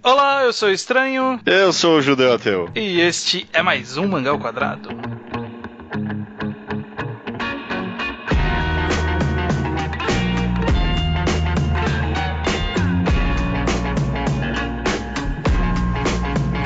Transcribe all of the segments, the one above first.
Olá, eu sou o Estranho. Eu sou o Judeu Ateu. E este é mais um Mangá ao Quadrado.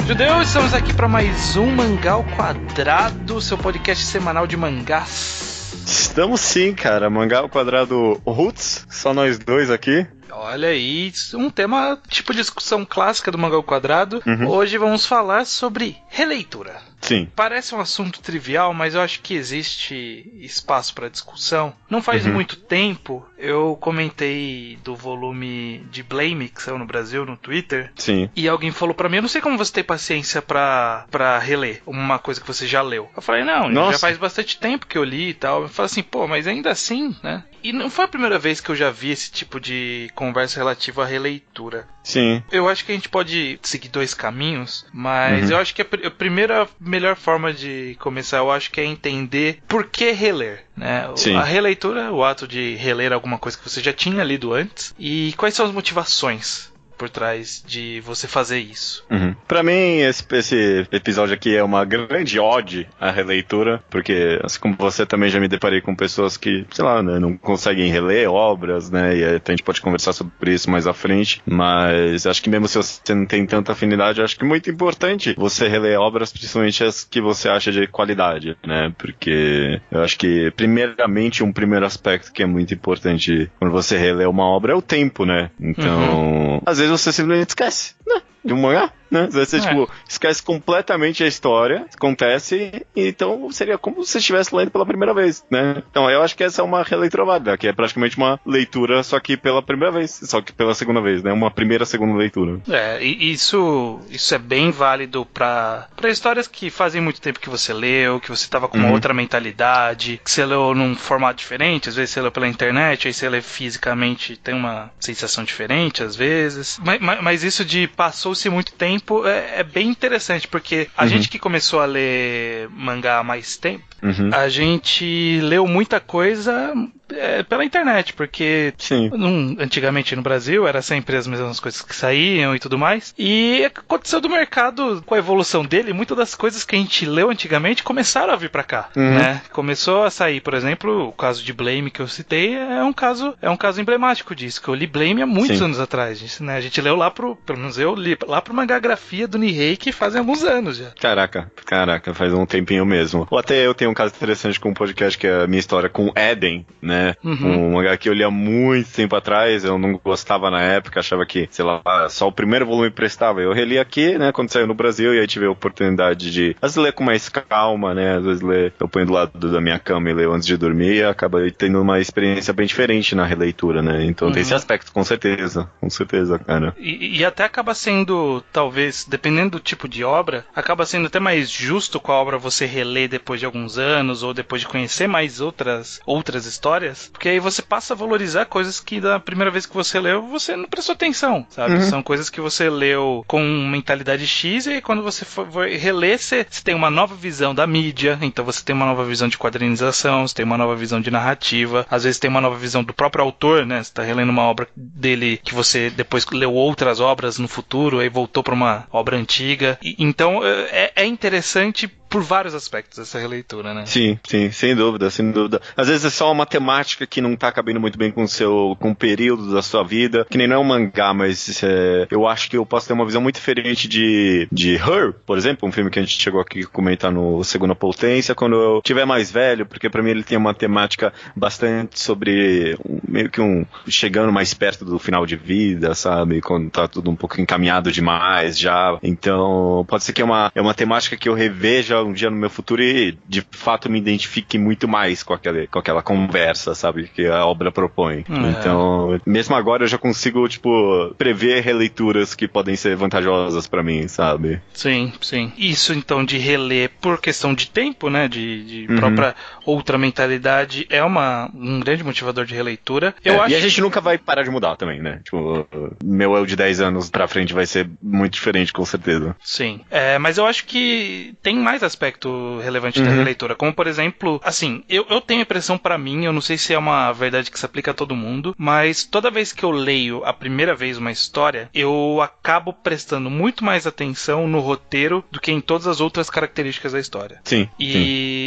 Judeu, estamos aqui para mais um Mangá ao Quadrado, seu podcast semanal de mangás. Estamos sim, cara. Mangá ao Quadrado Roots, só nós dois aqui. Olha aí, um tema tipo discussão clássica do Mangá ao Quadrado. Hoje vamos falar sobre releitura. Sim. Parece um assunto trivial, mas eu acho que existe espaço para discussão. Não faz muito tempo, eu comentei do volume de Blame, que saiu no Brasil, no Twitter. Sim. E alguém falou pra mim, eu não sei como você tem paciência pra reler uma coisa que você já leu. Eu falei, não, já faz bastante tempo que eu li e tal. Eu falei assim, pô, mas ainda assim, né? E não foi a primeira vez que eu já vi esse tipo de conversa relativa à releitura. Sim. Eu acho que a gente pode seguir dois caminhos, mas eu acho que a primeira melhor forma de começar, eu acho que é entender por que reler, né? Sim. A releitura, o ato de reler alguma coisa que você já tinha lido antes, e quais são as motivações por trás de você fazer isso. Pra mim, esse episódio aqui é uma grande ode à releitura, porque, assim como você, também já me deparei com pessoas que, sei lá, né, não conseguem reler obras, né, e a gente pode conversar sobre isso mais à frente, mas acho que mesmo se você não tem tanta afinidade, acho que é muito importante você reler obras, principalmente as que você acha de qualidade, né, porque eu acho que, primeiramente, um primeiro aspecto que é muito importante quando você relê uma obra é o tempo, né, então, às vezes você simplesmente esquece, né, de um mangá, né? Você, tipo, esquece completamente a história, acontece, então seria como se você estivesse lendo pela primeira vez, né? Então eu acho que essa é uma releitura válida, que é praticamente uma leitura, só que pela primeira vez, só que pela segunda vez, né? Uma primeira, segunda leitura. E isso é bem válido pra histórias que fazem muito tempo que você leu, que você tava com uma outra mentalidade, que você leu num formato diferente, às vezes você leu pela internet, aí você lê fisicamente, tem uma sensação diferente, às vezes. Mas isso de passou-se muito tempo é bem interessante, porque a gente que começou a ler mangá há mais tempo, a gente leu muita coisa pela internet, porque antigamente no Brasil era sempre as mesmas coisas que saíam e tudo mais, e aconteceu do mercado com a evolução dele, muitas das coisas que a gente leu antigamente começaram a vir pra cá, né? Começou a sair, por exemplo, o caso de Blame que eu citei é um caso emblemático disso, que eu li Blame há muitos anos atrás, né? A gente leu lá pelo menos eu li lá pro Mangagrafia do Nihei, que fazem alguns anos já. Caraca, faz um tempinho mesmo. Ou até eu tenho um caso interessante com um podcast que é a minha história com Eden, né? Um mangá que eu li há muito tempo atrás, eu não gostava na época, achava que, sei lá, só o primeiro volume prestava. Eu reli aqui, né, quando saiu no Brasil, e aí tive a oportunidade de, às vezes, ler com mais calma, né, às vezes eu ponho do lado da minha cama e leio antes de dormir, e acaba tendo uma experiência bem diferente na releitura, né, então tem esse aspecto, com certeza, cara. E até acaba sendo, talvez, dependendo do tipo de obra, acaba sendo até mais justo com a obra você reler depois de alguns anos, ou depois de conhecer mais outras histórias, porque aí você passa a valorizar coisas que da primeira vez que você leu, você não prestou atenção, sabe? São coisas que você leu com mentalidade X, e aí quando você for reler, você tem uma nova visão da mídia, então você tem uma nova visão de quadrinização, você tem uma nova visão de narrativa, às vezes tem uma nova visão do próprio autor, né? Você tá relendo uma obra dele que você depois leu outras obras no futuro, aí voltou para uma obra antiga. Então é interessante por vários aspectos essa releitura, né? Sim, sem dúvida. Às vezes é só uma temática que não tá cabendo muito bem com o período da sua vida, que nem não é um mangá, mas eu acho que eu posso ter uma visão muito diferente de Her, por exemplo, um filme que a gente chegou aqui a comentar no Segunda Potência, quando eu tiver mais velho, porque pra mim ele tem uma temática bastante sobre meio que chegando mais perto do final de vida, sabe? Quando tá tudo um pouco encaminhado demais já. Então, pode ser que é uma temática que eu reveja um dia no meu futuro e de fato me identifique muito mais com aquela conversa, sabe, que a obra propõe. Então, mesmo agora eu já consigo, tipo, prever releituras que podem ser vantajosas pra mim, sabe? Sim. Isso, então, de reler por questão de tempo, né, de própria outra mentalidade, é um grande motivador de releitura. E a gente nunca vai parar de mudar também, né? Tipo, meu eu de 10 anos pra frente vai ser muito diferente, com certeza. Sim. Mas eu acho que tem mais aspectos aspecto relevante da releitura, como por exemplo, assim, eu tenho a impressão pra mim, eu não sei se é uma verdade que se aplica a todo mundo, mas toda vez que eu leio a primeira vez uma história, eu acabo prestando muito mais atenção no roteiro do que em todas as outras características da história. Sim.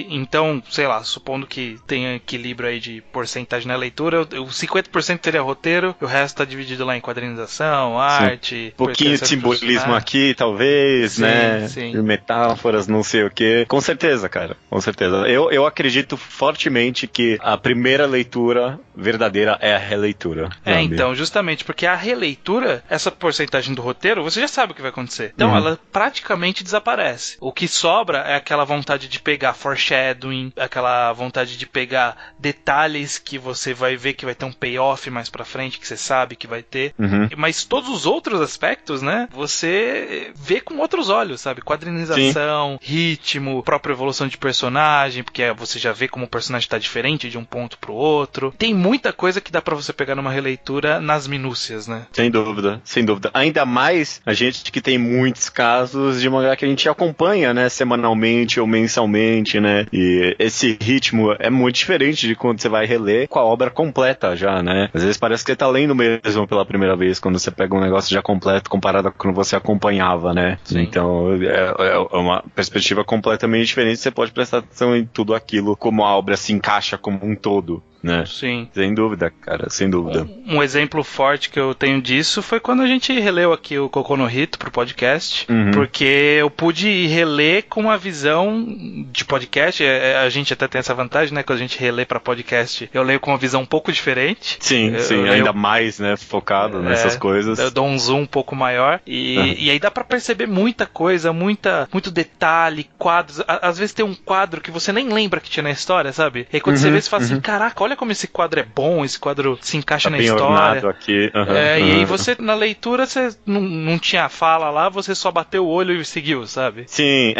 Então, sei lá, supondo que tenha equilíbrio aí de porcentagem na leitura, o 50% seria roteiro, e o resto tá dividido lá em quadrinização, arte... Um pouquinho de simbolismo aqui, talvez, né? Sim. Metáforas, não sei o quê. Com certeza, cara. Com certeza. Eu acredito fortemente que a primeira leitura verdadeira é a releitura. Então, justamente, porque a releitura, essa porcentagem do roteiro, você já sabe o que vai acontecer. Então, ela praticamente desaparece. O que sobra é aquela vontade de pegar foreshadowing, aquela vontade de pegar detalhes que você vai ver que vai ter um payoff mais pra frente, que você sabe que vai ter. Mas todos os outros aspectos, né, você vê com outros olhos, sabe? Quadrinização, ritmo, própria evolução de personagem, porque você já vê como o personagem tá diferente de um ponto pro outro. Tem muita coisa que dá pra você pegar numa releitura nas minúcias, né? Sem dúvida, sem dúvida. Ainda mais a gente que tem muitos casos de mangá que a gente acompanha, né, semanalmente ou mensalmente, né? E esse ritmo é muito diferente de quando você vai reler com a obra completa já, né? Às vezes parece que você tá lendo mesmo pela primeira vez, quando você pega um negócio já completo comparado com quando você acompanhava, né? Sim. Então é uma perspectiva completamente diferente. Você pode prestar atenção em tudo aquilo, como a obra se encaixa como um todo, né? Sim. Sem dúvida, cara, sem dúvida. Um exemplo forte que eu tenho disso foi quando a gente releu aqui o Koku no Hito pro podcast, porque eu pude reler com uma visão de podcast. A gente até tem essa vantagem, né? Quando a gente relê pra podcast, eu leio com uma visão um pouco diferente. Sim, ainda mais, né, focado nessas coisas. Eu dou um zoom um pouco maior e aí dá pra perceber muita coisa, muito detalhe, quadros. Às vezes tem um quadro que você nem lembra que tinha na história, sabe? E aí quando você vê, você fala assim, caraca, olha como esse quadro é bom, esse quadro se encaixa na história. Aqui. E aí você, na leitura, você não tinha fala lá, você só bateu o olho e seguiu, sabe? Sim,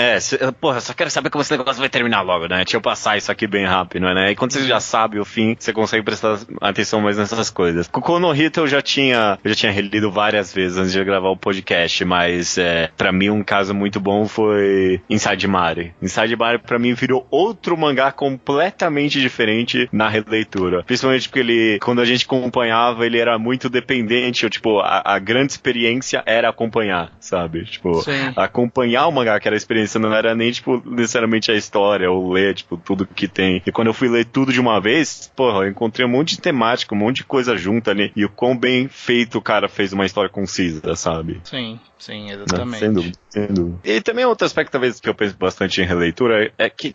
porra, só quero saber como esse negócio vai terminar logo, né? Deixa eu passar isso aqui bem rápido, né? E quando você já sabe o fim, você consegue prestar atenção mais nessas coisas. Koku no Hito eu já tinha relido várias vezes antes de gravar o podcast, mas pra mim um caso muito bom foi Inside Mari. Inside Mari pra mim virou outro mangá completamente diferente na releitura. Principalmente porque quando a gente acompanhava, ele era muito dependente, tipo, a grande experiência era acompanhar, sabe? Tipo, acompanhar o mangá, que era a experiência, não era nem, tipo, necessariamente a história, ou ler, tipo, tudo que tem. E quando eu fui ler tudo de uma vez, porra, eu encontrei um monte de temática, um monte de coisa junta ali, e o quão bem feito o cara fez uma história concisa, sabe? Sim, exatamente. Sem dúvida. E também outro aspecto, talvez, que eu penso bastante em releitura, é que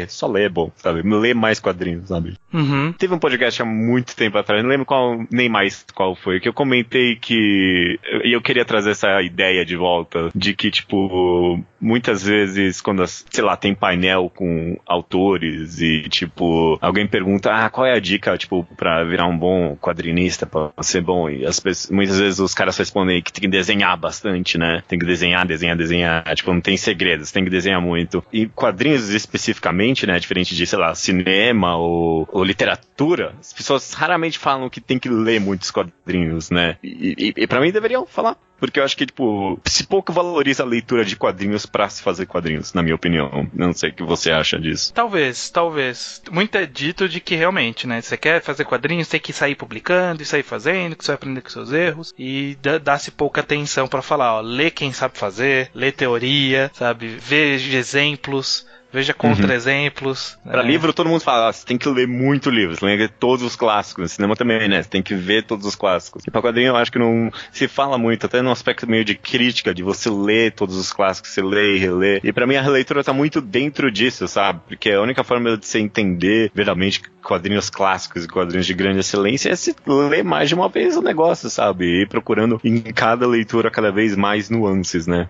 só ler é bom, sabe? Ler mais quadrinhos, sabe? Teve um podcast há muito tempo atrás, não lembro nem mais qual foi, que eu comentei que... E eu queria trazer essa ideia de volta, de que, tipo, muitas vezes, quando, sei lá, tem painel com autores e, tipo, alguém pergunta, qual é a dica, tipo, pra virar um bom quadrinista, pra ser bom? E muitas vezes os caras respondem que tem que desenhar bastante, né? Tem que desenhar. Tipo, não tem segredos, tem que desenhar muito. E quadrinhos especificamente, né? Diferente de, sei lá, cinema ou literatura, as pessoas raramente falam que tem que ler muitos quadrinhos, né? E pra mim deveriam falar. Porque eu acho que, tipo, se pouco valoriza a leitura de quadrinhos pra se fazer quadrinhos, na minha opinião. Não sei o que você acha disso. Talvez. Muito é dito de que realmente, né? Você quer fazer quadrinhos, tem que sair publicando e sair fazendo, que você vai aprender com seus erros. E dá-se pouca atenção pra falar, lê quem sabe fazer, lê teoria, sabe? Veja exemplos. Veja contra-exemplos. Pra livro, todo mundo fala, você tem que ler muito livro, você tem que ler todos os clássicos. No cinema também, né? Você tem que ver todos os clássicos. E pra quadrinho, eu acho que não se fala muito, até num aspecto meio de crítica, de você ler todos os clássicos, você lê e relê. E pra mim, a releitura tá muito dentro disso, sabe? Porque a única forma de você entender, verdadeiramente, quadrinhos clássicos e quadrinhos de grande excelência é se ler mais de uma vez o negócio, sabe? E ir procurando em cada leitura cada vez mais nuances, né?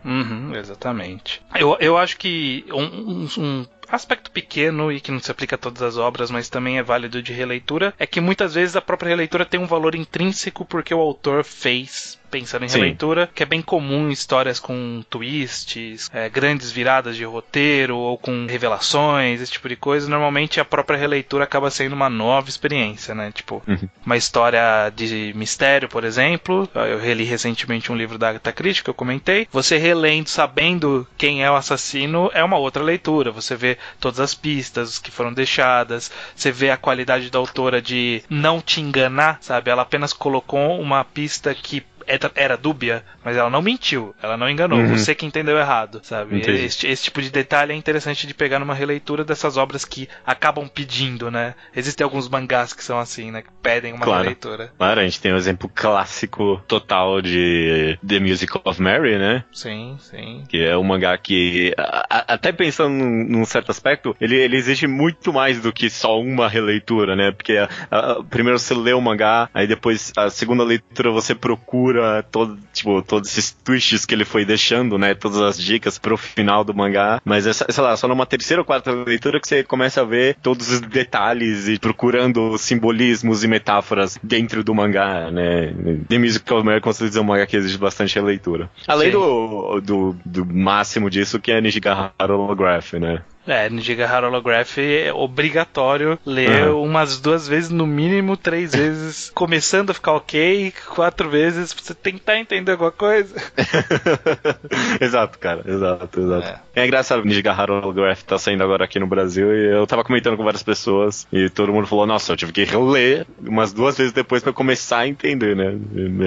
Exatamente. Eu acho que um aspecto pequeno e que não se aplica a todas as obras, mas também é válido de releitura, é que muitas vezes a própria releitura tem um valor intrínseco porque o autor fez pensando em Sim. releitura, que é bem comum em histórias com twists, grandes viradas de roteiro ou com revelações, esse tipo de coisa. Normalmente a própria releitura acaba sendo uma nova experiência, né? Tipo, uma história de mistério, por exemplo. Eu reli recentemente um livro da Agatha Christie que eu comentei. Você relendo, sabendo quem é o assassino, é uma outra leitura. Você vê todas as pistas que foram deixadas, você vê a qualidade da autora de não te enganar, sabe? Ela apenas colocou uma pista que era dúbia, mas ela não mentiu, ela não enganou, você que entendeu errado, sabe? Esse tipo de detalhe é interessante de pegar numa releitura dessas obras que acabam pedindo, né? Existem alguns mangás que são assim, né? Que pedem uma releitura. Claro, a gente tem um exemplo clássico total de The Music of Mary, né? Sim, sim. Que é um mangá que, até pensando num certo aspecto, ele exige muito mais do que só uma releitura, né? Porque primeiro você lê o mangá, aí depois a segunda leitura você procura todos esses twists que ele foi deixando, né? Todas as dicas pro final do mangá. Mas é, sei lá, só numa terceira ou quarta leitura que você começa a ver todos os detalhes e procurando simbolismos e metáforas dentro do mangá, né? The Music of Mary, com certeza, é um mangá que exige bastante releitura. Além do máximo disso, que é Nijigahara Holograph, né? Nijigahara Holograph é obrigatório ler umas 2 vezes, no mínimo 3 vezes, começando a ficar ok, 4 vezes, pra você tentar entender alguma coisa. Exato, cara, exato. É engraçado, o Nijigahara Holograph tá saindo agora aqui no Brasil, e eu tava comentando com várias pessoas, e todo mundo falou, nossa, eu tive que reler umas 2 vezes depois pra começar a entender, né?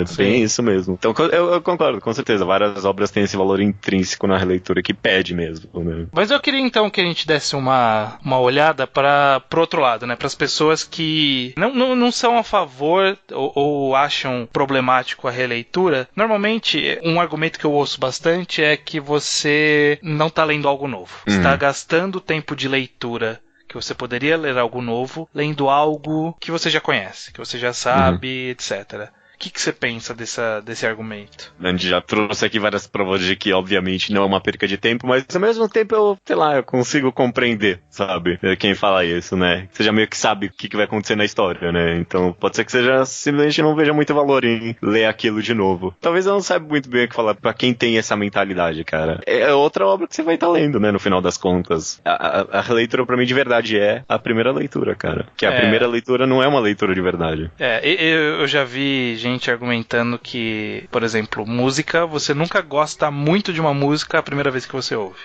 É bem isso mesmo. Então eu concordo, com certeza, várias obras têm esse valor intrínseco na releitura que pede mesmo, né? Mas eu queria então que a gente desse uma olhada pro outro lado, né? Para as pessoas que não são a favor ou acham problemático a releitura. Normalmente, um argumento que eu ouço bastante é que você não está lendo algo novo. Você está gastando tempo de leitura que você poderia ler algo novo, lendo algo que você já conhece, que você já sabe, etc. O que você pensa desse argumento? A gente já trouxe aqui várias provas de que, obviamente, não é uma perca de tempo, mas ao mesmo tempo eu consigo compreender, sabe? Quem fala isso, né? Você já meio que sabe o que vai acontecer na história, né? Então pode ser que você já simplesmente não veja muito valor em ler aquilo de novo. Talvez eu não saiba muito bem o que falar pra quem tem essa mentalidade, cara. É outra obra que você vai estar lendo, né? No final das contas. A releitura, pra mim, de verdade, é a primeira leitura, cara. Que a primeira leitura não é uma leitura de verdade. Eu já vi gente argumentando que, por exemplo, música, você nunca gosta muito de uma música a primeira vez que você ouve.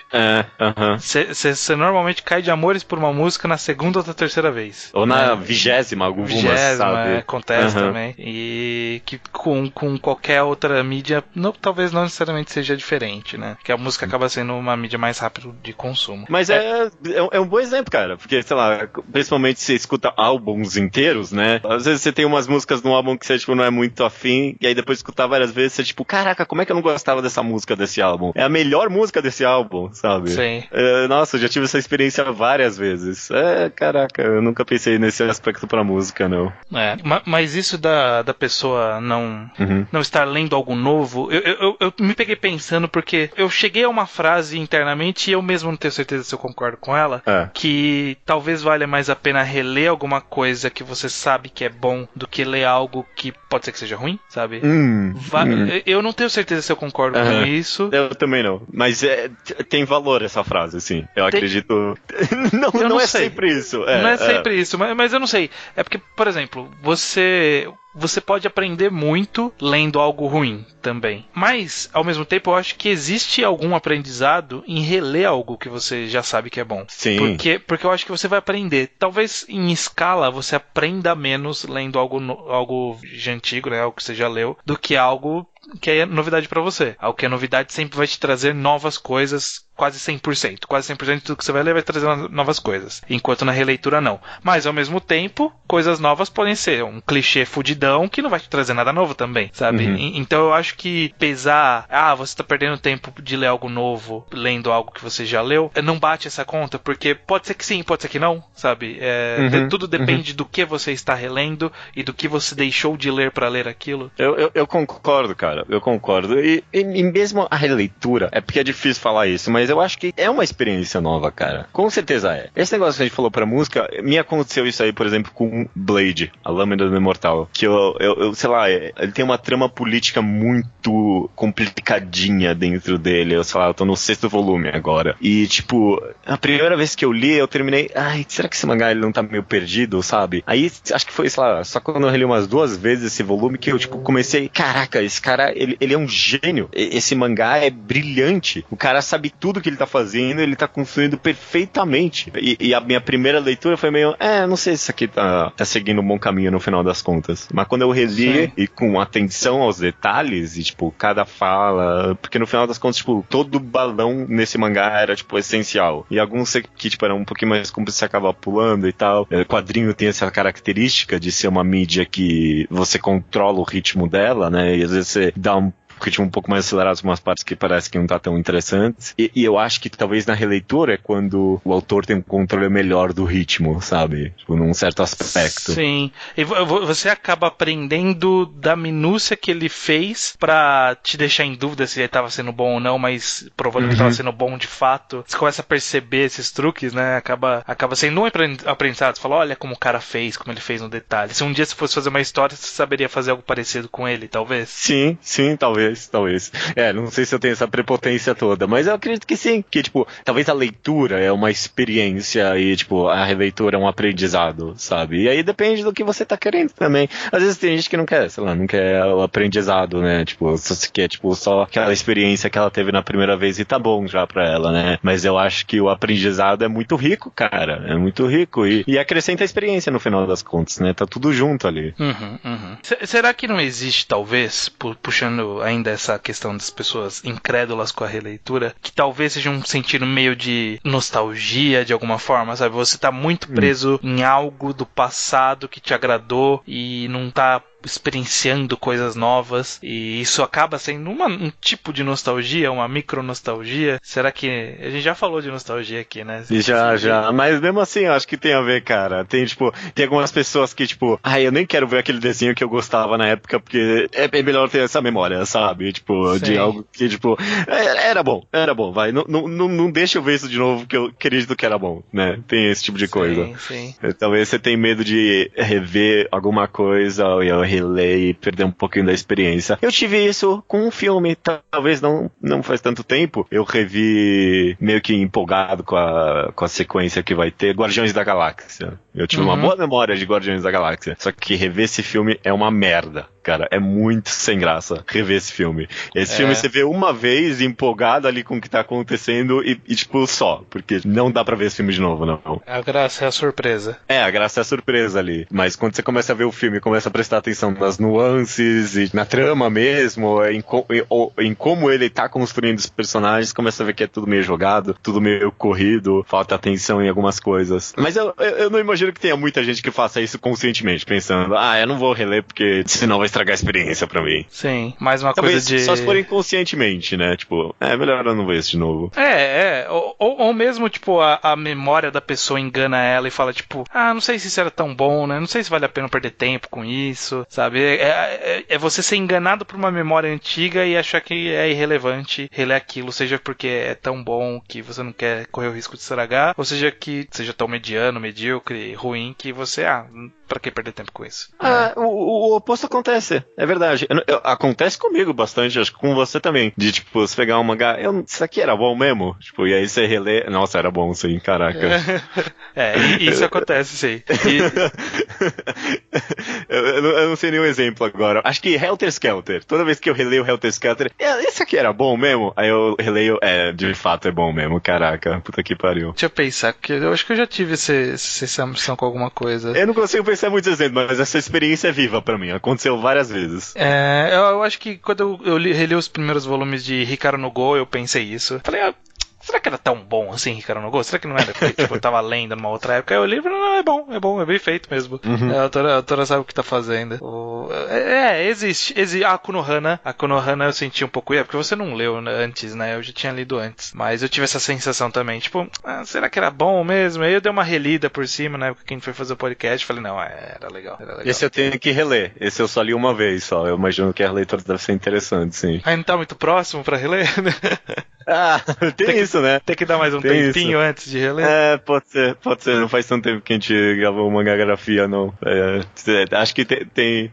Você normalmente cai de amores por uma música na segunda ou na terceira vez. Ou na 20ª, algumas, sabe? Acontece também. E que com qualquer outra mídia, talvez não necessariamente seja diferente, né? Porque a música acaba sendo uma mídia mais rápida de consumo. Mas é um bom exemplo, cara. Porque, sei lá, principalmente se você escuta álbuns inteiros, né? Às vezes você tem umas músicas num álbum que você, tipo, não é muito afim, e aí depois de escutar várias vezes, você, tipo, caraca, como é que eu não gostava dessa música desse álbum? É a melhor música desse álbum, sabe? Sim. Nossa, eu já tive essa experiência várias vezes. Caraca, eu nunca pensei nesse aspecto pra música, não. Mas isso da pessoa não estar lendo algo novo, eu me peguei pensando porque eu cheguei a uma frase internamente e eu mesmo não tenho certeza se eu concordo com ela, que talvez valha mais a pena reler alguma coisa que você sabe que é bom do que ler algo que pode ser que seja ruim, sabe? Eu não tenho certeza se eu concordo com isso. Eu também não. Mas tem valor essa frase, sim. Eu acredito. não é sempre isso. Não é sempre isso, mas eu não sei. É porque, por exemplo, você pode aprender muito lendo algo ruim também. Mas, ao mesmo tempo, eu acho que existe algum aprendizado em reler algo que você já sabe que é bom. Sim. Porque eu acho que você vai aprender. Talvez em escala você aprenda menos lendo algo já antigo, né? Algo que você já leu, do que algo que é novidade pra você. Algo que é novidade sempre vai te trazer novas coisas, quase 100%. Quase 100% de tudo que você vai ler vai trazer novas coisas. Enquanto na releitura não. Mas, ao mesmo tempo, coisas novas podem ser um clichê fudidão que não vai te trazer nada novo também, sabe? Então eu acho que pesar, você tá perdendo tempo de ler algo novo, lendo algo que você já leu, não bate essa conta, porque pode ser que sim, pode ser que não, sabe? Tudo depende do que você está relendo e do que você deixou de ler pra ler aquilo. Eu concordo, cara. Eu concordo. E mesmo a releitura, é porque é difícil falar isso, mas mas eu acho que é uma experiência nova, cara. Com certeza é. Esse negócio que a gente falou pra música, me aconteceu isso aí, por exemplo, com Blade, a Lâmina do Imortal, que eu sei lá, ele tem uma trama política muito complicadinha dentro dele, eu sei lá, eu tô no 6º volume agora, e tipo, a primeira vez que eu li, eu terminei, ai, será que esse mangá ele não tá meio perdido, sabe? Aí, acho que foi, sei lá, só quando eu reli umas 2 vezes esse volume que eu, tipo, comecei, caraca, esse cara, ele é um gênio, esse mangá é brilhante, o cara sabe tudo que ele tá fazendo, ele tá construindo perfeitamente, e a minha primeira leitura foi meio, não sei se isso aqui tá seguindo um bom caminho no final das contas, mas quando eu reli e com atenção aos detalhes, e tipo, cada fala, porque no final das contas, tipo, todo balão nesse mangá era, tipo, essencial, e alguns que, tipo, eram um pouquinho mais como você acaba pulando e tal, o quadrinho tem essa característica de ser uma mídia que você controla o ritmo dela, né, e às vezes você dá um ritmo um pouco mais acelerado, umas partes que parece que não tá tão interessantes. E eu acho que talvez na releitura é quando o autor tem um controle melhor do ritmo, sabe? Tipo, num certo aspecto. Sim. E você acaba aprendendo da minúcia que ele fez pra te deixar em dúvida se ele tava sendo bom ou não, mas provando que tava sendo bom de fato. Você começa a perceber esses truques, né? Acaba sendo um aprendizado. Você fala, olha como o cara fez, como ele fez no detalhe. Se um dia você fosse fazer uma história, você saberia fazer algo parecido com ele, talvez? Sim, talvez. Não sei se eu tenho essa prepotência toda, mas eu acredito que sim, que, tipo, talvez a leitura é uma experiência e, tipo, a releitura é um aprendizado, sabe? E aí depende do que você tá querendo também. Às vezes tem gente que não quer, sei lá, não quer o aprendizado, né? Tipo, só se quer, tipo, só aquela experiência que ela teve na primeira vez e tá bom já pra ela, né? Mas eu acho que o aprendizado é muito rico, cara. É muito rico e acrescenta a experiência no final das contas, né? Tá tudo junto ali. Será que não existe, talvez, puxando ainda essa questão das pessoas incrédulas com a releitura, que talvez seja um sentido meio de nostalgia de alguma forma, sabe? Você tá muito preso em algo do passado que te agradou e não tá experienciando coisas novas, e isso acaba sendo um tipo de nostalgia, uma micro nostalgia. Será que a gente já falou de nostalgia aqui, né? Já, mas mesmo assim eu acho que tem a ver, cara. Tem, tipo, tem algumas pessoas que, tipo, eu nem quero ver aquele desenho que eu gostava na época, porque é bem melhor ter essa memória, sabe? Tipo, de algo que, tipo, era bom, vai. Não deixa eu ver isso de novo, que eu acredito que era bom, né? Tem esse tipo de coisa. Sim. Talvez você tenha medo de rever alguma coisa e eu reler e perder um pouquinho da experiência. Eu tive isso com um filme, talvez não faz tanto tempo. Eu revi meio que empolgado com a sequência que vai ter, Guardiões da Galáxia. Eu tive uma boa memória de Guardiões da Galáxia. Só que rever esse filme é uma merda. Cara, é muito sem graça rever esse filme. Esse filme você vê uma vez empolgado ali com o que tá acontecendo e tipo, só. Porque não dá pra ver esse filme de novo, não. A graça é a surpresa. A graça é a surpresa ali. Mas quando você começa a ver o filme, começa a prestar atenção nas nuances e na trama mesmo, em como ele tá construindo os personagens, começa a ver que é tudo meio jogado, tudo meio corrido, falta atenção em algumas coisas. Mas eu não imagino que tenha muita gente que faça isso conscientemente, pensando, eu não vou reler porque senão vai estragar a experiência pra mim. Sim, mais uma talvez coisa de... Só se for inconscientemente, né? Tipo, melhor eu não ver isso de novo. Ou mesmo, tipo, a memória da pessoa engana ela e fala, tipo, não sei se isso era tão bom, né? Não sei se vale a pena perder tempo com isso, sabe? É você ser enganado por uma memória antiga e achar que é irrelevante reler aquilo, seja porque é tão bom que você não quer correr o risco de estragar, ou seja que seja tão mediano, medíocre, ruim, que você, pra que perder tempo com isso? O oposto acontece, é verdade. Acontece comigo bastante, acho que com você também. De, tipo, você pegar um mangá, isso aqui era bom mesmo? Tipo, e aí você relê, nossa, era bom sim, caraca. Isso acontece, sim. Eu não sei nenhum exemplo agora. Acho que Helter Skelter, toda vez que eu releio Helter Skelter, esse aqui era bom mesmo? Aí eu releio, de fato é bom mesmo, caraca, puta que pariu. Deixa eu pensar, porque eu acho que eu já tive essa sensação com alguma coisa. Eu não consigo pensar em muitos exemplos, mas essa experiência é viva pra mim, aconteceu várias vezes. Eu acho que quando eu reli os primeiros volumes de Hikaru no Go, eu pensei isso. Falei, será que era tão bom assim, Hikaru no Go? Será que não era? Porque, tipo, eu tava lendo numa outra época. Aí eu li e falei, não, é bom, é bem feito mesmo. A autora sabe o que tá fazendo. Existe. A Konohana eu senti um pouco, porque você não leu antes, né? Eu já tinha lido antes. Mas eu tive essa sensação também, tipo, será que era bom mesmo? Aí eu dei uma relida por cima, na época que a gente foi fazer o podcast, falei, não, era legal. Esse eu tenho que reler. Esse eu só li uma vez só. Eu imagino que a leitura deve ser interessante, sim. Aí não tá muito próximo pra reler, né? Tem isso, né? Tem que dar mais um tempinho antes de reler? Pode ser. Não faz tanto tempo que a gente gravou mangagrafia, não. Acho que tem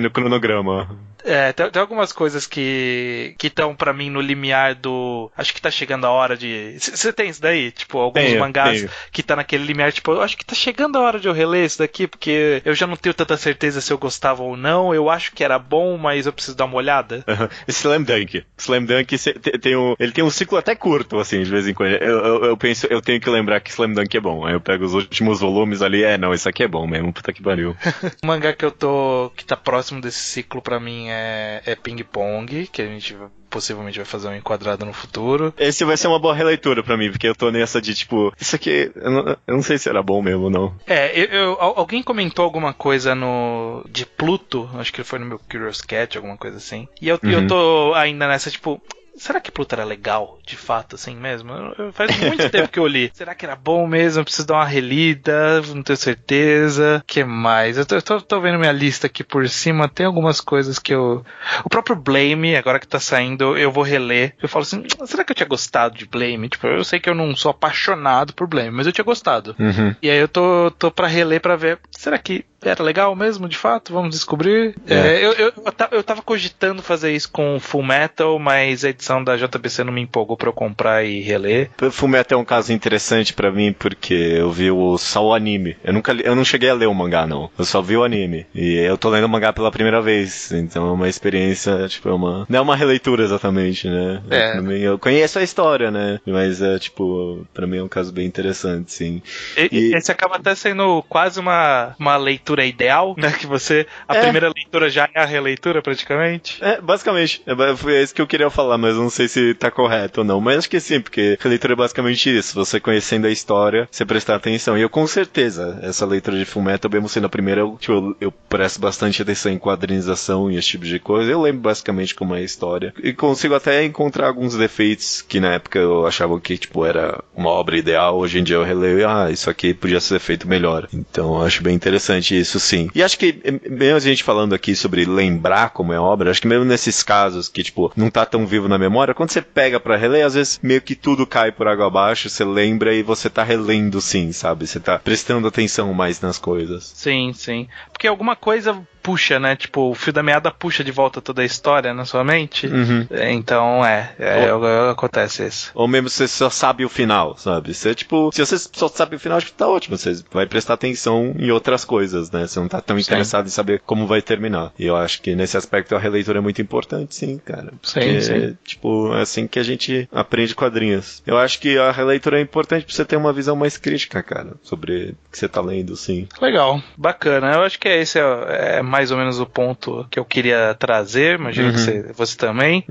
no cronograma. Tem algumas coisas que estão pra mim no limiar do... Acho que tá chegando a hora de... Você tem isso daí? Tipo, alguns mangás que tá naquele limiar, tipo, eu acho que tá chegando a hora de eu reler isso daqui, porque eu já não tenho tanta certeza se eu gostava ou não, eu acho que era bom, mas eu preciso dar uma olhada. Slam Dunk, ele tem um ciclo até curto, assim, de vez em quando. Eu penso, eu tenho que lembrar que Slam Dunk é bom. Aí eu pego os últimos volumes ali, isso aqui é bom mesmo, puta que pariu. O mangá que tá próximo desse ciclo pra mim é Ping Pong, que a gente possivelmente vai fazer um enquadrado no futuro. Esse vai ser uma boa releitura pra mim, porque eu tô nessa de tipo, isso aqui, eu não sei se era bom mesmo ou não. Alguém comentou alguma coisa de Pluto, acho que foi no meu Curious Cat, alguma coisa assim. E eu tô ainda nessa, tipo, será que Pluto era legal, de fato, assim mesmo? Faz muito tempo que eu li. Será que era bom mesmo? Eu preciso dar uma relida, não tenho certeza. O que mais? Eu tô vendo minha lista aqui por cima, tem algumas coisas que eu... O próprio Blame, agora que tá saindo, eu vou reler. Eu falo assim, será que eu tinha gostado de Blame? Tipo, eu sei que eu não sou apaixonado por Blame, mas eu tinha gostado. E aí eu tô pra reler pra ver, será que era legal mesmo, de fato? Vamos descobrir. Eu tava cogitando fazer isso com Full Metal, mas a edição da JBC não me empolgou pra eu comprar e reler. Full Metal é um caso interessante pra mim, porque eu vi só o anime. Eu não cheguei a ler o mangá, não. Eu só vi o anime. E eu tô lendo o mangá pela primeira vez. Então é uma experiência, tipo, não é uma releitura exatamente, né? Eu conheço a história, né? Mas pra mim é um caso bem interessante, sim. Esse acaba até sendo quase uma leitura ideal, né? Que a primeira leitura já é a releitura, praticamente. Basicamente. Foi isso que eu queria falar, mas eu não sei se tá correto ou não. Mas acho que sim, porque releitura é basicamente isso. Você conhecendo a história, você prestar atenção. E eu, com certeza, essa leitura de Fullmetal, mesmo sendo a primeira, eu presto bastante atenção em quadrinização e esse tipo de coisa. Eu lembro basicamente como é a história. E consigo até encontrar alguns defeitos que na época eu achava que, era uma obra ideal. Hoje em dia eu releio e, isso aqui podia ser feito melhor. Então, eu acho bem interessante isso, sim. E acho que, mesmo a gente falando aqui sobre lembrar como é a obra, acho que mesmo nesses casos que, não tá tão vivo na memória, quando você pega pra reler, às vezes meio que tudo cai por água abaixo, você lembra e você tá relendo, sim, sabe? Você tá prestando atenção mais nas coisas. Sim, sim. Porque alguma coisa puxa, né? Tipo, o fio da meada puxa de volta toda a história na sua mente. Então, acontece isso. Ou mesmo você só sabe o final, sabe? Você, se você só sabe o final, acho que tá ótimo. Você vai prestar atenção em outras coisas, né? Você não tá tão interessado em saber como vai terminar. E eu acho que nesse aspecto a releitura é muito importante, sim, cara. Porque, sim. É assim que a gente aprende quadrinhos. Eu acho que a releitura é importante pra você ter uma visão mais crítica, cara, sobre o que você tá lendo, sim. Legal, bacana. Eu acho que esse é mais ou menos o ponto que eu queria trazer, imagino que você também.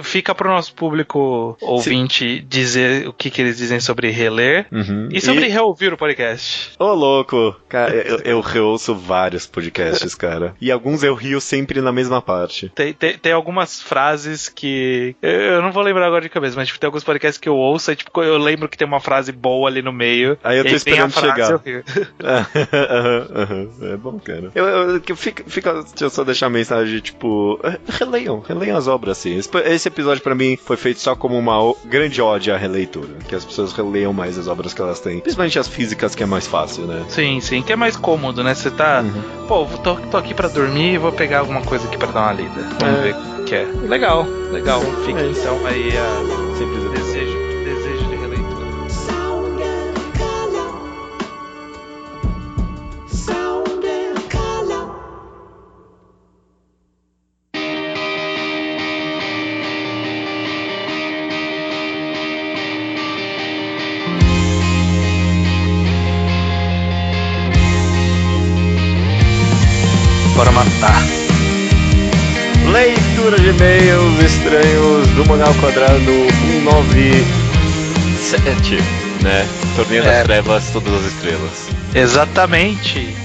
Fica pro nosso público ouvinte dizer o que eles dizem sobre reler e sobre reouvir o podcast. Ô, louco! Cara, eu reouço vários podcasts, cara. E alguns eu rio sempre na mesma parte. Tem algumas frases que eu não vou lembrar agora de cabeça, mas tem alguns podcasts que eu ouço e eu lembro que tem uma frase boa ali no meio. Aí eu tô esperando chegar. É bom, cara. Deixa eu só deixar a mensagem, releiam as obras, assim. Esse episódio pra mim foi feito só como uma grande ode à releitura, que as pessoas releiam mais as obras que elas têm, principalmente as físicas, que é mais fácil, né? Sim, que é mais cômodo, né? Você tá, tô aqui pra dormir e vou pegar alguma coisa aqui pra dar uma lida. Vamos ver o que é. Legal. Fica então aí a simples desejo de releitura. Bora matar. Leitura de e-mails estranhos do Mangá ao Quadrado 197, né? Torneio das Trevas, todas as estrelas. Exatamente.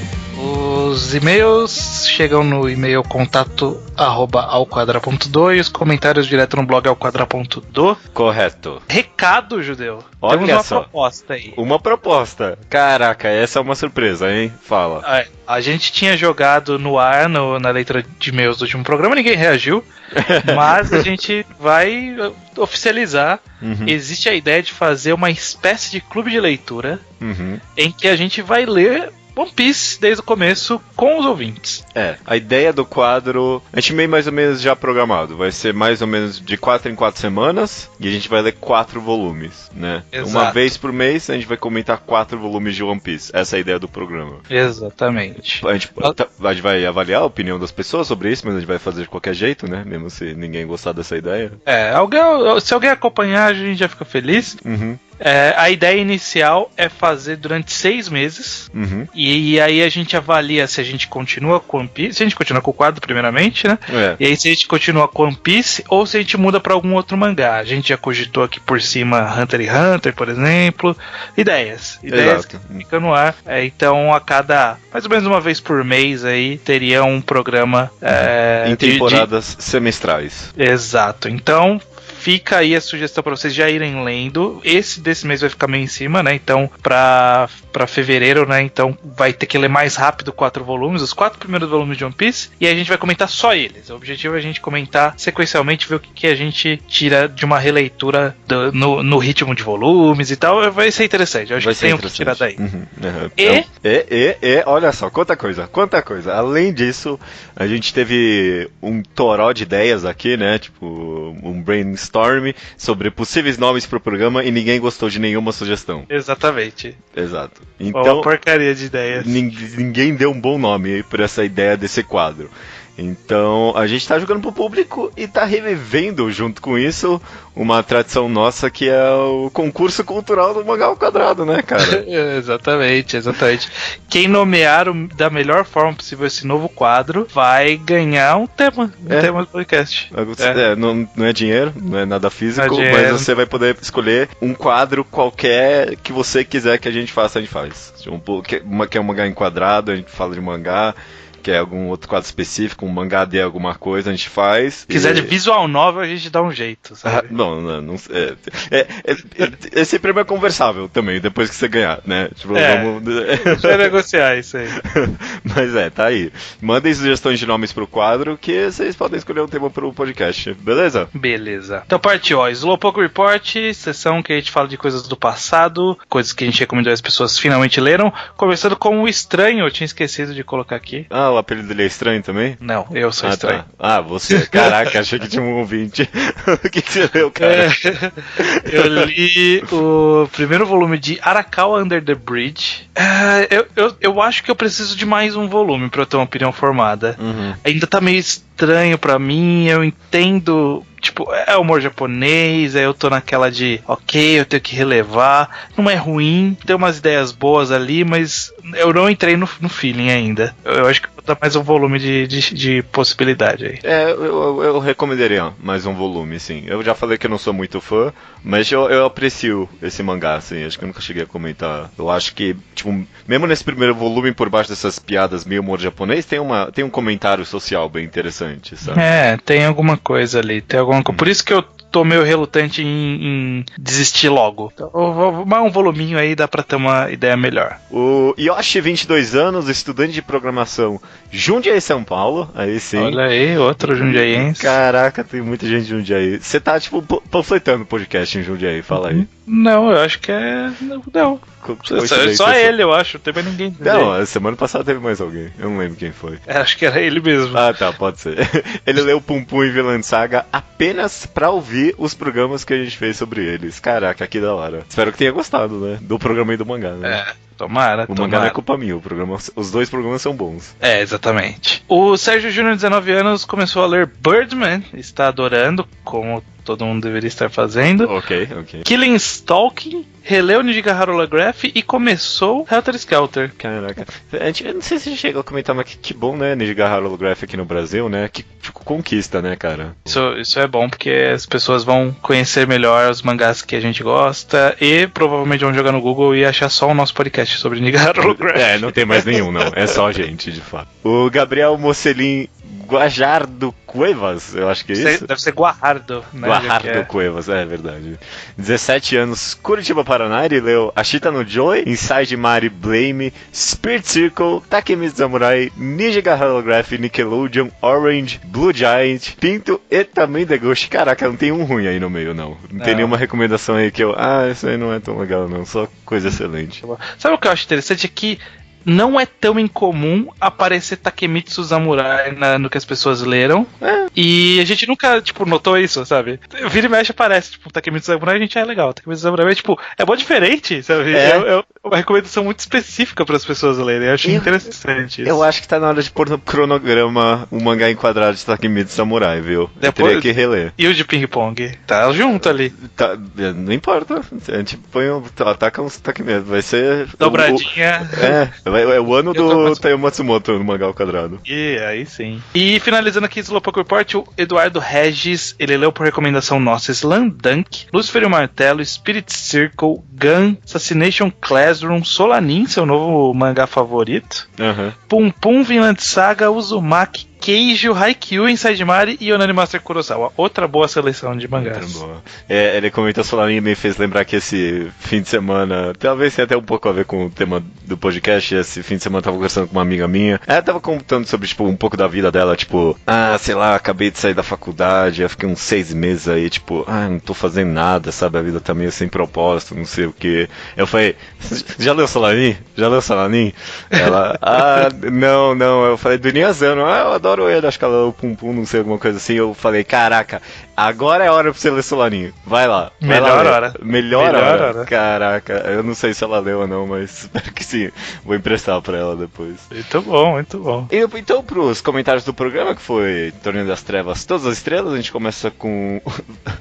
Os e-mails chegam no e-mail contato@alquadra.do e os comentários direto no blog alquadra.do. Correto. Recado, Judeu. Olha Temos uma só. proposta aí. Uma proposta. Caraca, essa é uma surpresa, hein? Fala. A gente tinha jogado no ar, na leitura de e-mails do último programa, ninguém reagiu, mas a gente vai oficializar. Existe a ideia de fazer uma espécie de clube de leitura em que a gente vai ler One Piece desde o começo com os ouvintes. A ideia do quadro, a gente meio mais ou menos já programado, vai ser mais ou menos de 4 em 4 semanas e a gente vai ler 4 volumes, né? Exato. Uma vez por mês a gente vai comentar 4 volumes de One Piece, essa é a ideia do programa. Exatamente. A gente vai avaliar a opinião das pessoas sobre isso, mas a gente vai fazer de qualquer jeito, né? Mesmo se ninguém gostar dessa ideia. Se alguém acompanhar, a gente já fica feliz. A ideia inicial é fazer durante 6 meses. E aí a gente avalia se a gente continua com One Piece, se a gente continua com o quadro primeiramente, né? E aí se a gente continua com One Piece ou se a gente muda pra algum outro mangá. A gente já cogitou aqui por cima Hunter x Hunter, por exemplo. Ideias que ficam no ar. Então a cada mais ou menos uma vez por mês aí teria um programa em temporadas semestrais. Exato. Então fica aí a sugestão para vocês já irem lendo. Esse desse mês vai ficar meio em cima, né? Então, pra fevereiro, né? Então, vai ter que ler mais rápido 4 volumes, os 4 primeiros volumes de One Piece. E aí a gente vai comentar só eles. O objetivo é a gente comentar sequencialmente, ver o que a gente tira de uma releitura no ritmo de volumes e tal. Vai ser interessante. Eu acho que tem o que tirar daí. Olha só, quanta coisa. Além disso, a gente teve um toró de ideias aqui, né? Tipo, um brainstorm sobre possíveis nomes pro programa e ninguém gostou de nenhuma sugestão. Exatamente. Exato. Então, uma porcaria de ideias. Ninguém deu um bom nome aí pra essa ideia desse quadro. Então, a gente tá jogando pro público e tá revivendo, junto com isso, uma tradição nossa que é o concurso cultural do Mangá ao Quadrado, né, cara? Exatamente. Quem nomear da melhor forma possível esse novo quadro vai ganhar um tema do podcast. Não é dinheiro, não é nada físico, mas você vai poder escolher um quadro qualquer que você quiser que a gente faça, a gente faz. Que é um mangá enquadrado, a gente fala de mangá. Que é algum outro quadro específico, um mangá de alguma coisa, a gente faz. Se quiser de visual novel, a gente dá um jeito, sabe? Não esse prêmio é conversável também, depois que você ganhar, né? Tipo, vamos negociar isso aí. Mas tá aí. Mandem sugestões de nomes pro quadro, que vocês podem escolher um tema pro podcast, beleza? Beleza. Então partiu, Slowpoke Report, sessão que a gente fala de coisas do passado, coisas que a gente recomendou e as pessoas finalmente leram, começando com o Estranho, eu tinha esquecido de colocar aqui. O apelido dele é Estranho também? Não, eu sou estranho. Tá. Você. Caraca, achei que tinha um ouvinte. O que você leu, cara? Eu li o primeiro volume de Arakawa Under the Bridge. Eu acho que eu preciso de mais um volume pra eu ter uma opinião formada. Ainda tá meio estranho pra mim, eu entendo... Tipo, é humor japonês, aí eu tô naquela de, ok, eu tenho que relevar. Não é ruim, tem umas ideias boas ali, mas eu não entrei no feeling ainda. Eu acho que vou dar mais um volume de possibilidade aí. Eu recomendaria mais um volume, sim. Eu já falei que eu não sou muito fã, mas eu aprecio esse mangá, assim. Acho que eu nunca cheguei a comentar. Eu acho que, tipo, mesmo nesse primeiro volume, por baixo dessas piadas meio humor japonês, tem um comentário social bem interessante, sabe? Tem alguma coisa ali, por isso que eu tô meio relutante em desistir logo. Então, mais um voluminho aí dá pra ter uma ideia melhor. O Yoshi, 22 anos, estudante de programação, Jundiaí, São Paulo. Aí sim. Olha aí, outro jundiaiense. Caraca, tem muita gente de Jundiaí. Você tá, tipo, panfletando o podcast em Jundiaí, fala aí. Não, eu acho que é... Não. Só ele, eu acho. Não tem mais ninguém. Não, semana passada teve mais alguém. Eu não lembro quem foi. Acho que era ele mesmo. Tá, pode ser. Ele leu Pum Pum e Vinland Saga apenas pra ouvir os programas que a gente fez sobre eles. Caraca, que da hora. Espero que tenha gostado, né? Do programa e do mangá, né? Tomara. O mangá não é culpa minha, os dois programas são bons. Exatamente. O Sérgio Júnior, 19 anos, começou a ler Birdman, está adorando, como todo mundo deveria estar fazendo. Ok. Killing Stalking, releu Nijigahara Holograph e começou Helter Skelter. Caraca. Eu não sei se chegou a comentar, mas que bom, né? Nijigahara Holograph aqui no Brasil, né? Que conquista, né, cara? Isso é bom, porque as pessoas vão conhecer melhor os mangás que a gente gosta e provavelmente vão jogar no Google e achar só o nosso podcast sobre Nijigahara Holograph. Não tem mais nenhum, não. É só a gente, de fato. O Gabriel Mocelin Guajardo Cuevas, eu acho que é isso. Deve ser Guajardo, né? Guajardo Cuevas, é verdade. 17 anos, Curitiba, Paraná, ele leu Ashita no Joy, Inside Mari Blame, Spirit Circle, Takemitsu Samurai, Nijigahara Holograph, Nickelodeon, Orange, Blue Giant, Pinto e também The Ghost. Caraca, não tem um ruim aí no meio, não. Não tem nenhuma recomendação aí que isso aí não é tão legal, não. Só coisa excelente. Sabe o que eu acho interessante? É que não é tão incomum aparecer Takemitsu Samurai no que as pessoas leram. E a gente nunca, notou isso, sabe? Vira e mexe aparece, Takemitsu Samurai, a gente legal. Takemitsu Samurai é bom diferente, sabe? É uma recomendação muito específica para as pessoas lerem. Eu acho interessante isso. Eu acho que tá na hora de pôr no cronograma um mangá enquadrado de Takemitsu Samurai, viu? Depois, eu teria que reler. E o de Ping Pong? Tá junto ali. Tá, não importa. A gente põe ataca uns Takemitsu. Vai ser... Dobradinha. É o ano do Taiyo Matsumoto no mangá ao quadrado. E aí sim. E finalizando aqui Slowpoke Report, o Eduardo Regis, ele leu por recomendação nossa Slandunk, Lucifer e o Martelo, Spirit Circle, Gun, Assassination Classroom, Solanin, seu novo mangá favorito, Pum Pum, Vinland Saga, Uzumaki, Keijo, Haikyuu, Inside Mari e Onani Master Kurosawa. Outra boa seleção de mangás. Boa. Ele comentou Solanin e me fez lembrar que esse fim de semana, talvez tenha até um pouco a ver com o tema do podcast. Esse fim de semana eu tava conversando com uma amiga minha. Ela tava contando sobre, um pouco da vida dela, sei lá, acabei de sair da faculdade, eu fiquei uns 6 meses aí, não tô fazendo nada, sabe? A vida tá meio sem propósito, não sei o que. Eu falei, já leu Solanin? Ela, não. Eu falei, do Inuyasano, eu adoro ele, acho que ela leu Pum Pum, não sei, alguma coisa assim. Eu falei, caraca, agora é hora pra você ler Solanin. Vai lá. Melhor hora. Melhor hora. Caraca, eu não sei se ela leu ou não, mas espero que sim. Vou emprestar pra ela depois. Muito bom. E então, pros comentários do programa, que foi Torneio das Trevas, Todas as Estrelas, a gente começa com...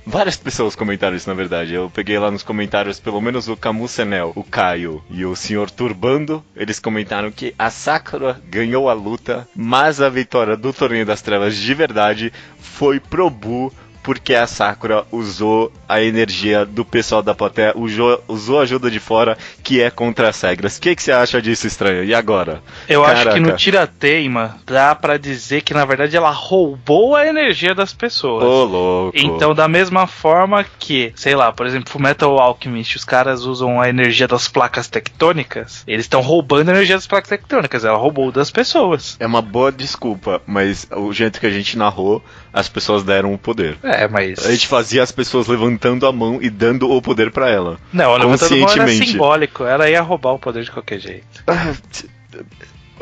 Várias pessoas comentaram isso, na verdade. Eu peguei lá nos comentários, pelo menos o Camus Senel, o Caio e o Sr. Turbando. Eles comentaram que a Sakura ganhou a luta, mas a vitória do Torneio das Trevas de verdade foi pro Bu, porque a Sakura usou a energia do pessoal da plateia, usou a ajuda de fora, que é contra as regras. O que você acha disso, Estranho? E agora? Eu acho que no Tirateima dá pra dizer que na verdade ela roubou a energia das pessoas. Ô, louco. Então, da mesma forma que, sei lá, por exemplo, Fullmetal Alchemist, os caras usam a energia das placas tectônicas, eles estão roubando a energia das placas tectônicas, ela roubou das pessoas. É uma boa desculpa, mas o jeito que a gente narrou, as pessoas deram o poder. Mas... A gente fazia as pessoas levantando a mão e dando o poder pra ela. Não, levantando a mão era simbólico. Ela ia roubar o poder de qualquer jeito.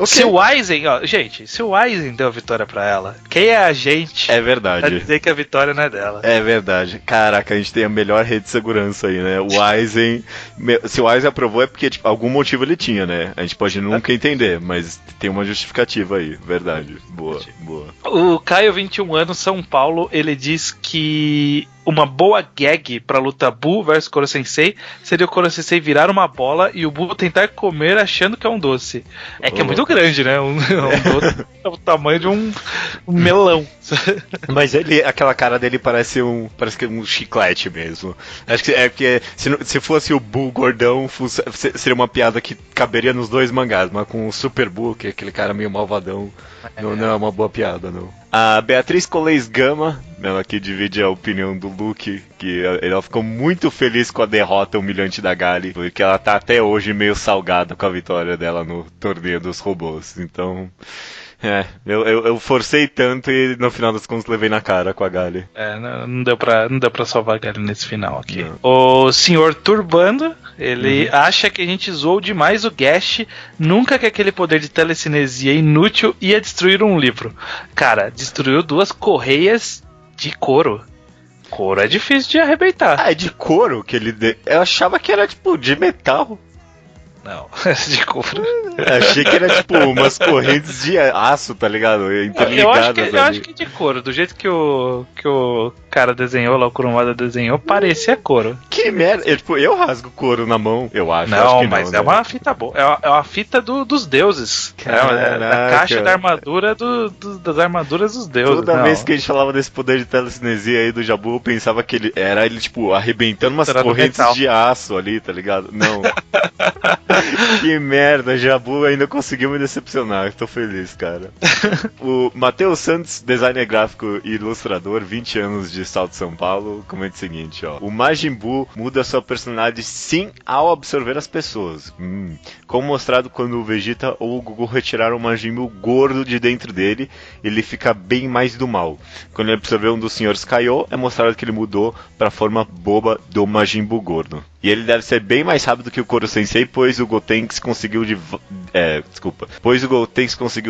Okay. Se o Aizen, se o Aizen deu a vitória pra ela, quem é a gente? É verdade. Pra dizer que a vitória não é dela. É verdade. Caraca, a gente tem a melhor rede de segurança aí, né? O Aizen... Se o Aizen aprovou é porque, algum motivo ele tinha, né? A gente pode nunca entender, mas tem uma justificativa aí. Verdade. Boa. O Caio, 21 anos, São Paulo, ele diz que... uma boa gag pra luta Bu versus Koro Sensei seria o Koro Sensei virar uma bola e o Bu tentar comer achando que é um doce. É que é muito grande, né? Um doce é o tamanho de um melão. Mas aquela cara dele parece que um chiclete mesmo. Acho que é porque se fosse o Bu gordão, seria uma piada que caberia nos dois mangás, mas com o Super Bu, que é aquele cara meio malvadão, não é uma boa piada, não. A Beatriz Colês Gama, ela que divide a opinião do Luke, que ela ficou muito feliz com a derrota humilhante da Gali, porque ela tá até hoje meio salgada com a vitória dela no torneio dos robôs. Então, eu forcei tanto e no final das contas levei na cara com a Gali. Não deu pra salvar a Gali nesse final aqui. Não. O Sr. Turbando, ele acha que a gente zoou demais o Gash, nunca que aquele poder de telecinesia inútil ia destruir um livro. Cara, destruiu 2 correias de couro. Couro é difícil de arrebentar. É de couro que ele... Eu achava que era de metal. Não, de couro. Achei que era tipo umas correntes de aço, tá ligado? Interligadas. Eu acho que de couro. Do jeito que o cara desenhou lá, o Kurumada desenhou, parecia couro. Que merda. Eu rasgo couro na mão, eu acho. Não, acho que mas não, é uma fita boa. É uma fita dos deuses. É a caixa da armadura das armaduras dos deuses. Toda vez que a gente falava desse poder de telecinesia aí do Jabu, eu pensava que ele tipo, arrebentando umas correntes de aço ali, tá ligado? Não. Que merda, Jabu ainda conseguiu me decepcionar. Tô feliz, cara. O Matheus Santos, designer gráfico e ilustrador, 20 anos de Estado de São Paulo, comenta o seguinte, ó. O Majin Buu muda sua personalidade sim ao absorver as pessoas. Como mostrado quando o Vegeta ou o Goku retiraram o Majin Buu gordo de dentro dele, ele fica bem mais do mal. Quando ele absorveu um dos senhores Kaiô, é mostrado que ele mudou pra forma boba do Majin Buu gordo. E ele deve ser bem mais rápido que o Koro Sensei, pois o Gotenks conseguiu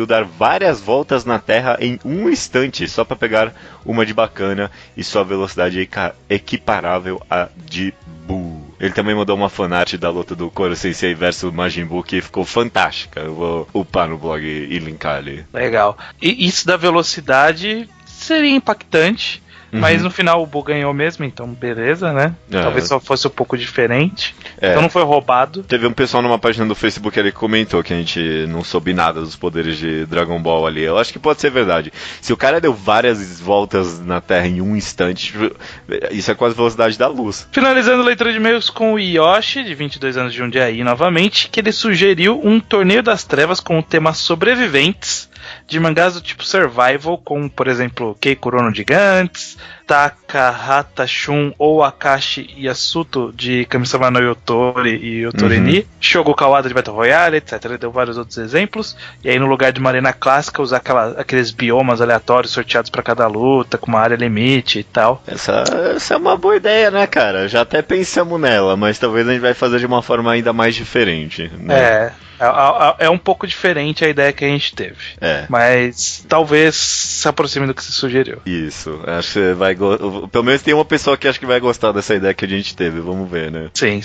dar várias voltas na Terra em um instante, só pra pegar uma de bacana, e sua velocidade é equiparável à de Buu. Ele também mandou uma fanart da luta do Koro Sensei versus Majin Buu, que ficou fantástica. Eu vou upar no blog e linkar ali. Legal. E isso da velocidade seria impactante. Mas no final o Buu ganhou mesmo, então beleza, né? Talvez só fosse um pouco diferente. Então não foi roubado. Teve um pessoal numa página do Facebook ali que comentou que a gente não soube nada dos poderes de Dragon Ball ali. Eu acho que pode ser verdade. Se o cara deu várias voltas na Terra em um instante, isso é quase a velocidade da luz. Finalizando a leitura de e-mails com o Yoshi, de 22 anos de Jundiaí, novamente, que ele sugeriu um torneio das trevas com o tema sobreviventes de mangás do tipo Survival, como, por exemplo, Keikuro no Gigantes, Takahata Shun ou Akashi Yasuto de Kami-sama no Yotori e Yotori-ni, Shogo Kawada de Battle Royale, etc. Ele deu vários outros exemplos. E aí, no lugar de uma arena clássica, usar aqueles biomas aleatórios sorteados para cada luta, com uma área limite e tal. Essa é uma boa ideia, né, cara? Já até pensamos nela, mas talvez a gente vai fazer de uma forma ainda mais diferente, né? É um pouco diferente a ideia que a gente teve. Mas talvez se aproxime do que você sugeriu. Isso. Acho que você vai pelo menos tem uma pessoa que acho que vai gostar dessa ideia que a gente teve. Vamos ver, né? Sim.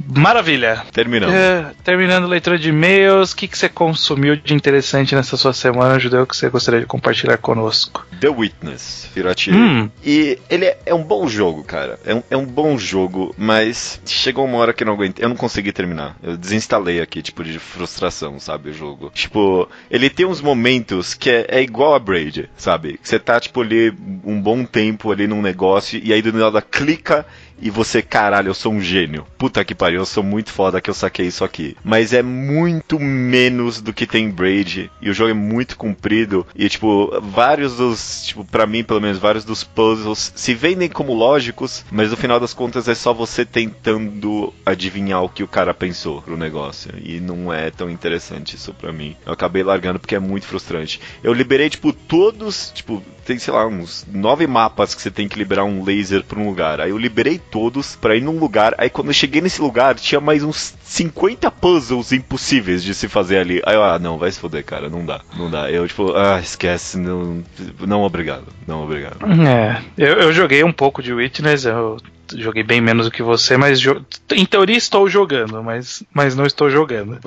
Maravilha. Terminamos. Terminando a leitura de e-mails, o que você consumiu de interessante nessa sua semana, Judeu, que você gostaria de compartilhar conosco? The Witness, Hiroshi. E ele é um bom jogo, cara. É um bom jogo, mas chegou uma hora que eu não aguentei. Eu não consegui terminar. Eu desinstalei aqui, tipo, de frustração, sabe, o jogo. Tipo, ele tem uns momentos que é igual a Braid, sabe? Você tá, tipo, ali um bom tempo ali num negócio e aí do nada clica e você, caralho, eu sou um gênio. Puta que pariu, eu sou muito foda que eu saquei isso aqui. Mas é muito menos do que tem Braid. E o jogo é muito comprido. E, tipo, vários dos... Tipo, pra mim, pelo menos, vários dos puzzles se vendem como lógicos. Mas no final das contas é só você tentando adivinhar o que o cara pensou pro negócio. E não é tão interessante isso pra mim. Eu acabei largando porque é muito frustrante. Eu liberei, tipo, todos... Tipo, tem, sei lá, uns 9 mapas que você tem que liberar um laser pra um lugar. Aí eu liberei todos pra ir num lugar. Aí quando eu cheguei nesse lugar, tinha mais uns 50 puzzles impossíveis de se fazer ali. Aí eu, não, vai se foder, cara, não dá. Eu, tipo, esquece, não obrigado. Eu joguei um pouco de Witness, eu joguei bem menos do que você, mas em teoria estou jogando, mas não estou jogando.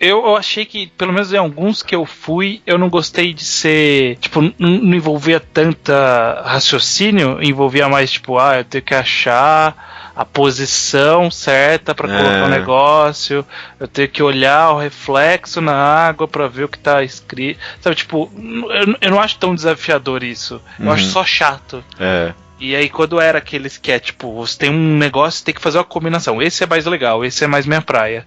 Eu achei que, pelo menos em alguns que eu fui, eu não gostei de ser, tipo, não envolvia tanta raciocínio, envolvia mais, tipo, eu tenho que achar a posição certa pra colocar o negócio, eu tenho que olhar o reflexo na água pra ver o que tá escrito, sabe, tipo, eu não acho tão desafiador isso, eu acho só chato. E aí quando era aqueles que é tipo, você tem um negócio, você tem que fazer uma combinação, esse é mais legal, esse é mais minha praia.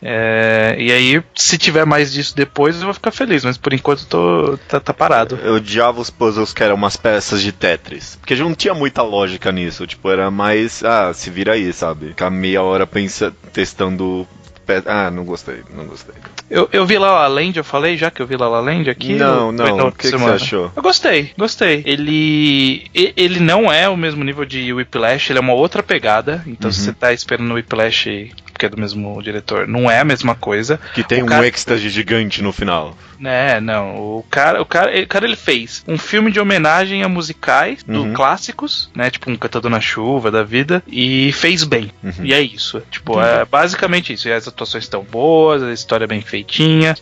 E aí, se tiver mais disso depois, eu vou ficar feliz, mas por enquanto tá parado. Eu odiava os puzzles que eram umas peças de Tetris, porque já não tinha muita lógica nisso, tipo, era mais, se vira aí, sabe? Ficar meia hora testando... não gostei. Eu vi La La Land, eu falei já que eu vi La La Land aqui? Não, o que você achou? Eu gostei. Ele não é o mesmo nível de Whiplash, ele é uma outra pegada, então se você tá esperando o Whiplash porque é do mesmo diretor, não é a mesma coisa. Que tem um êxtase gigante no final. Não. O cara ele fez um filme de homenagem a musicais do clássicos, né? Tipo um Cantando na Chuva da vida, e fez bem. E é isso. Tipo, é basicamente isso. E as atuações estão boas, a história é bem feitinha.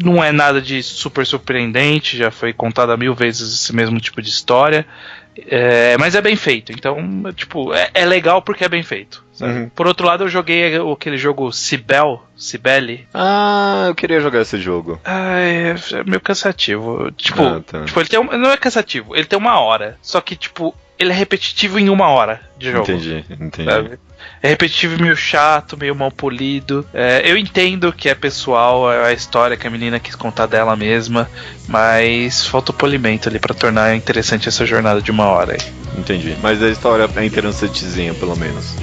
Não é nada de super surpreendente, já foi contada 1000 vezes esse mesmo tipo de história. Mas é bem feito, então, tipo, é legal porque é bem feito. Por outro lado, eu joguei aquele jogo Cibele. Ah, eu queria jogar esse jogo. É meio cansativo. Tipo, ele tem não é cansativo, ele tem 1 hora. Só que, tipo, ele é repetitivo em 1 hora de jogo. Entendi. Sabe? É repetitivo, meio chato, meio mal polido. Eu entendo que é pessoal, é a história que a menina quis contar dela mesma, mas falta o polimento ali pra tornar interessante essa jornada de 1 hora aí. Entendi. Mas a história é interessantezinha, pelo menos.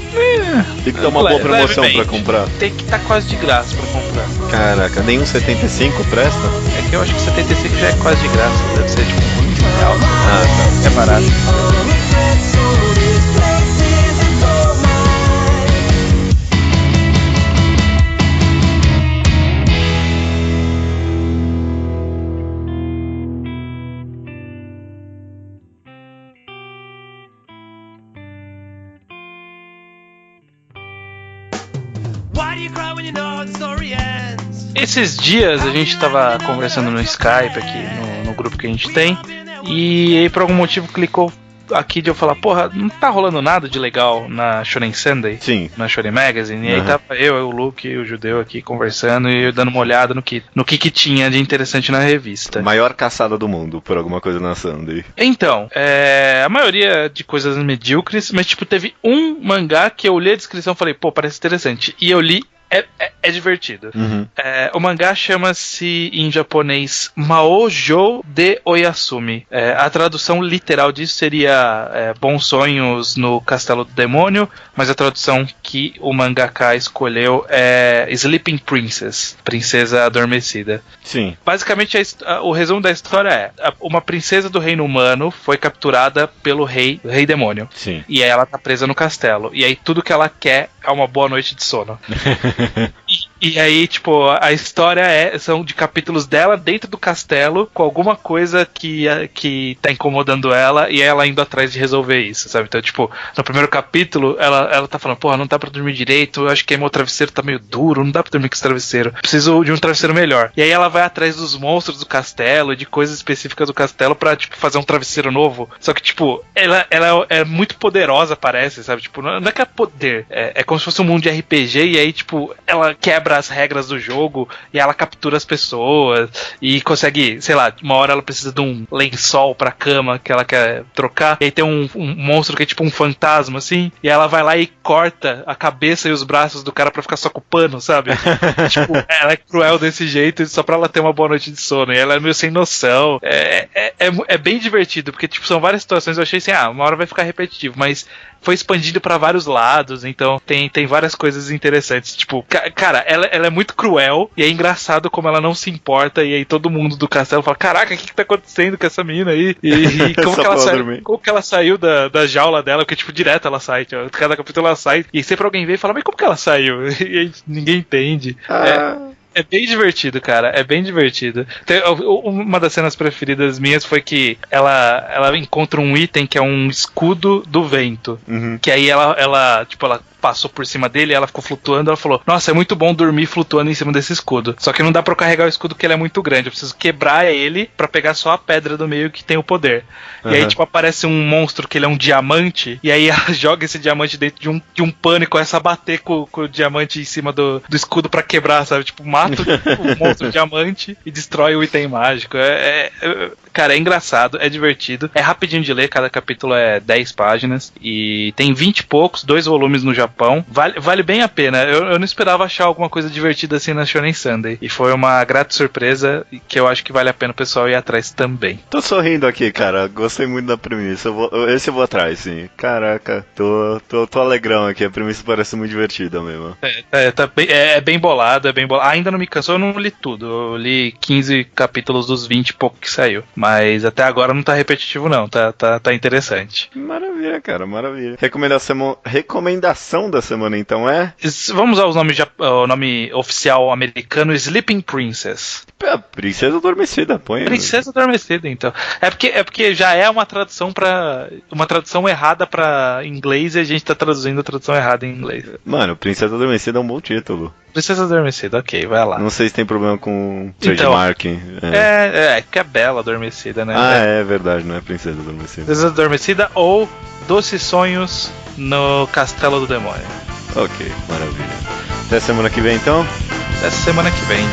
Tem que ter uma boa promoção pra comprar. Tem que estar quase de graça pra comprar. Caraca, nenhum 75 presta? É que eu acho que 75 já é quase de graça. Deve ser tipo R$1. Tá. É barato. Esses dias a gente tava conversando no Skype aqui, no grupo que a gente tem, e aí por algum motivo clicou aqui de eu falar, porra, não tá rolando nada de legal na Shonen Sunday? Sim. Na Shonen Magazine, e aí tava eu, o Luke e o Judeu aqui conversando e eu dando uma olhada no que tinha de interessante na revista. Maior caçada do mundo por alguma coisa na Sunday. Então, a maioria de coisas medíocres, mas tipo, teve um mangá que eu li a descrição e falei, pô, parece interessante, e eu li. É divertido. O mangá chama-se em japonês Maojo de Oyasumi. A tradução literal disso seria Bons Sonhos no Castelo do Demônio, mas a tradução que o mangaka escolheu é Sleeping Princess, Princesa Adormecida. Sim. Basicamente, o resumo da história é: uma princesa do reino humano foi capturada pelo rei demônio. Sim. E aí ela tá presa no castelo. E aí tudo que ela quer é uma boa noite de sono. E aí, tipo, a história são de capítulos dela dentro do castelo, com alguma coisa que tá incomodando ela, e ela indo atrás de resolver isso, sabe? Então, tipo, no primeiro capítulo, ela tá falando, porra, não dá pra dormir direito, eu acho que meu travesseiro tá meio duro, não dá pra dormir com esse travesseiro, preciso de um travesseiro melhor. E aí ela vai atrás dos monstros do castelo, de coisas específicas do castelo pra, tipo, fazer um travesseiro novo. Só que, tipo, ela é muito poderosa, parece, sabe? Tipo, não é que é poder, é como se fosse um mundo de RPG, e aí, tipo, ela quebra as regras do jogo e ela captura as pessoas e consegue, sei lá, uma hora ela precisa de um lençol pra cama que ela quer trocar, e aí tem um monstro que é tipo um fantasma, assim, e ela vai lá e corta a cabeça e os braços do cara pra ficar só com o pano, sabe? Tipo, ela é cruel desse jeito só pra ela ter uma boa noite de sono, e ela é meio sem noção. É bem divertido, porque, tipo, são várias situações, eu achei assim, uma hora vai ficar repetitivo, mas foi expandido pra vários lados, então tem várias coisas interessantes. Tipo, cara, ela é muito cruel e é engraçado como ela não se importa, e aí todo mundo do castelo fala, caraca, o que tá acontecendo com essa menina aí? E como que ela saiu da jaula dela, porque tipo, direto ela sai, tipo, cada capítulo ela sai, e sempre alguém vem e fala, mas como que ela saiu? E aí ninguém entende. É bem divertido, cara. É bem divertido. Uma das cenas preferidas minhas foi que ela encontra um item que é um escudo do vento. Que aí ela passou por cima dele, ela ficou flutuando, ela falou, nossa, é muito bom dormir flutuando em cima desse escudo. Só que não dá pra eu carregar o escudo porque ele é muito grande. Eu preciso quebrar ele pra pegar só a pedra do meio que tem o poder. E aí, tipo, aparece um monstro que ele é um diamante, e aí ela joga esse diamante dentro de um pano e começa a bater com o diamante em cima do escudo pra quebrar, sabe? Tipo, mata o monstro diamante e destrói o item mágico. Cara, é engraçado, é divertido, é rapidinho de ler, cada capítulo é 10 páginas, e tem 20 e poucos, 2 volumes no Japão. Vale bem a pena. Eu não esperava achar alguma coisa divertida assim na Shonen Sunday, e foi uma grata surpresa que eu acho que vale a pena o pessoal ir atrás também. Tô sorrindo aqui, cara, gostei muito da premissa, esse eu vou atrás, sim. Caraca, tô alegrão aqui, a premissa parece muito divertida mesmo. É bem bolado, Ainda não me cansou, eu não li tudo, eu li 15 capítulos dos 20 e pouco que saiu, Mas até agora não tá repetitivo não, tá interessante. Maravilha, cara, maravilha. Recomendação da semana então é? Vamos usar o nome oficial americano, Sleeping Princess. Princesa Adormecida, põe. Princesa Adormecida, então. É porque já é uma tradução errada pra inglês e a gente tá traduzindo a tradução errada em inglês. Mano, Princesa Adormecida é um bom título. Princesa Adormecida, ok, vai lá. Não sei se tem problema com trademark. Então, que é Bela Adormecida, né? É verdade, não é Princesa Adormecida. Princesa Adormecida ou Doces Sonhos no Castelo do Demônio. Ok, maravilha. Até semana que vem, então? Até semana que vem.